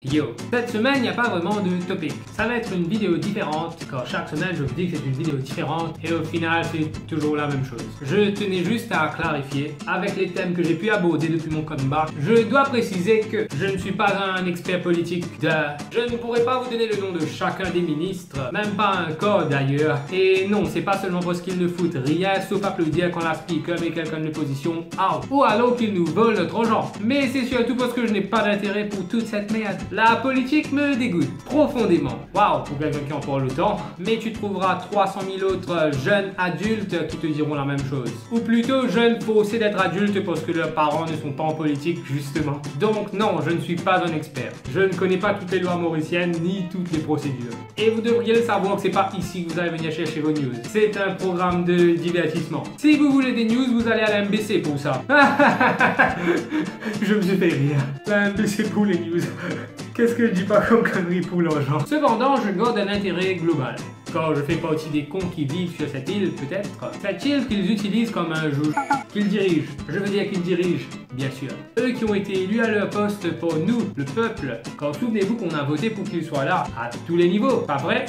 Yo, cette semaine il n'y a pas vraiment de topic. Ça va être une vidéo différente, car chaque semaine je vous dis que c'est une vidéo différente et au final c'est toujours la même chose. Je tenais juste à clarifier, avec les thèmes que j'ai pu aborder depuis mon comeback, je dois préciser que je ne suis pas un expert politique je ne pourrai pas vous donner le nom de chacun des ministres, même pas un code d'ailleurs. Et non, c'est pas seulement parce qu'ils ne foutent rien sauf applaudir quand la speaker met quelqu'un de position out, ou alors qu'ils nous volent notre argent. Mais c'est surtout parce que je n'ai pas d'intérêt pour toute cette merde. La politique me dégoûte profondément. Waouh, pour quelqu'un qui en parle autant. Mais tu trouveras 300 000 autres jeunes adultes qui te diront la même chose. Ou plutôt jeunes forcés d'être adultes parce que leurs parents ne sont pas en politique justement. Donc non, je ne suis pas un expert. Je ne connais pas toutes les lois mauriciennes ni toutes les procédures. Et vous devriez le savoir que c'est pas ici que vous allez venir chercher vos news. C'est un programme de divertissement. Si vous voulez des news, vous allez à la MBC pour ça. Je me suis fait rire. La MBC pour les news. Qu'est-ce que je dis pas comme connerie pour l'argent? Cependant, je garde un intérêt global. Quand je fais partie des cons qui vivent sur cette île, peut-être. Cette île qu'ils utilisent comme un jeu. Qu'ils dirigent. Je veux dire qu'ils dirigent, bien sûr. Eux qui ont été élus à leur poste pour nous, le peuple. Car souvenez-vous qu'on a voté pour qu'ils soient là, à tous les niveaux, pas vrai?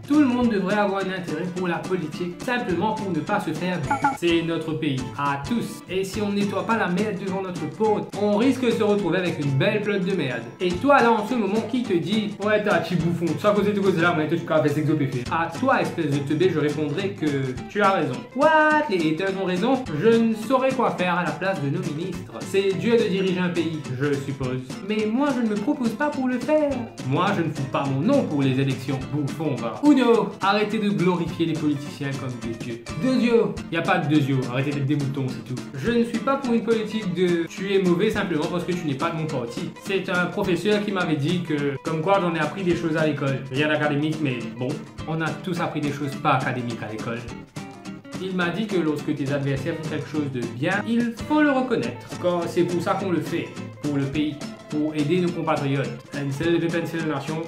Tout le monde devrait avoir un intérêt pour la politique, simplement pour ne pas se faire buter. C'est notre pays, à tous. Et si on ne nettoie pas la merde devant notre porte, on risque de se retrouver avec une belle flotte de merde. Et toi là, en ce moment, qui te dit « Ouais, t'as petit bouffon, ça cause de cause là, mais tu as fait sexopéfé. » À toi, espèce de teubé, je répondrai que tu as raison. What? Les haters ont raison? Je ne saurais quoi faire à la place de nos ministres. C'est Dieu de diriger un pays, je suppose. Mais moi, je ne me propose pas pour le faire. Moi, je ne fous pas mon nom pour les élections. Bouffon, va. Arrêtez de glorifier les politiciens comme des dieux. Deux dieux. Il n'y a pas de deux dieux, arrêtez d'être des moutons, c'est tout. Je ne suis pas pour une politique de tu es mauvais simplement parce que tu n'es pas de mon parti. C'est un professeur qui m'avait dit que, comme quoi j'en ai appris des choses à l'école. Rien d'académique, mais bon, on a tous appris des choses pas académiques à l'école. Il m'a dit que lorsque tes adversaires font quelque chose de bien, il faut le reconnaître. Car c'est pour ça qu'on le fait, pour le pays, pour aider nos compatriotes. And c'est la nation.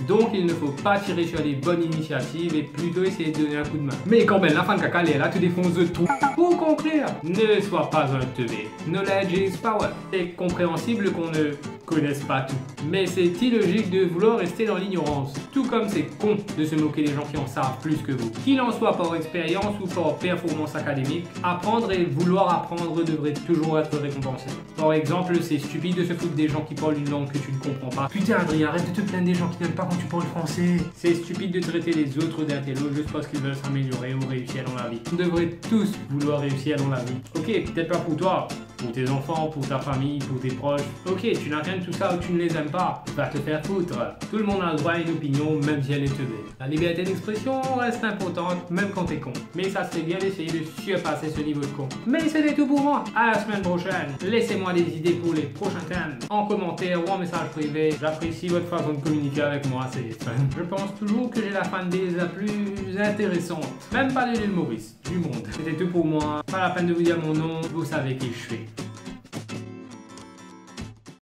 Donc il ne faut pas tirer sur les bonnes initiatives et plutôt essayer de donner un coup de main. Mais quand même la fin de caca est là, tu défonces tout. Pour conclure, ne sois pas un teubé. Knowledge is power. C'est compréhensible qu'on ne connaisse pas tout. Mais c'est illogique de vouloir rester dans l'ignorance. Tout comme c'est con de se moquer des gens qui en savent plus que vous. Qu'il en soit par expérience ou par performance académique, apprendre et vouloir apprendre devrait toujours être récompensé. Par exemple, c'est stupide de se foutre des gens qui parlent une langue que tu ne comprends pas. Putain Adrien, arrête de te plaindre des gens qui n'aiment pas quand tu parles français. C'est stupide de traiter les autres d'intello juste parce qu'ils veulent s'améliorer ou réussir dans la vie. On devrait tous vouloir réussir dans la vie. Ok, peut-être pas pour toi, pour tes enfants, pour ta famille, pour tes proches. Ok, tu n'as rien de tout ça ou tu ne les aimes pas. Va te faire foutre. Tout le monde a le droit à une opinion, même si elle est teubée. La liberté d'expression reste importante, même quand t'es con. Mais ça serait bien d'essayer de surpasser ce niveau de con. Mais c'était tout pour moi. À la semaine prochaine. Laissez-moi des idées pour les prochains thèmes. En commentaire ou en message privé. J'apprécie votre façon de communiquer avec moi, c'est fun. Je pense toujours que j'ai la fanbase la plus intéressante. Même pas de l'humoriste, du monde. C'était tout pour moi. Pas la peine de vous dire mon nom, vous savez qui je suis.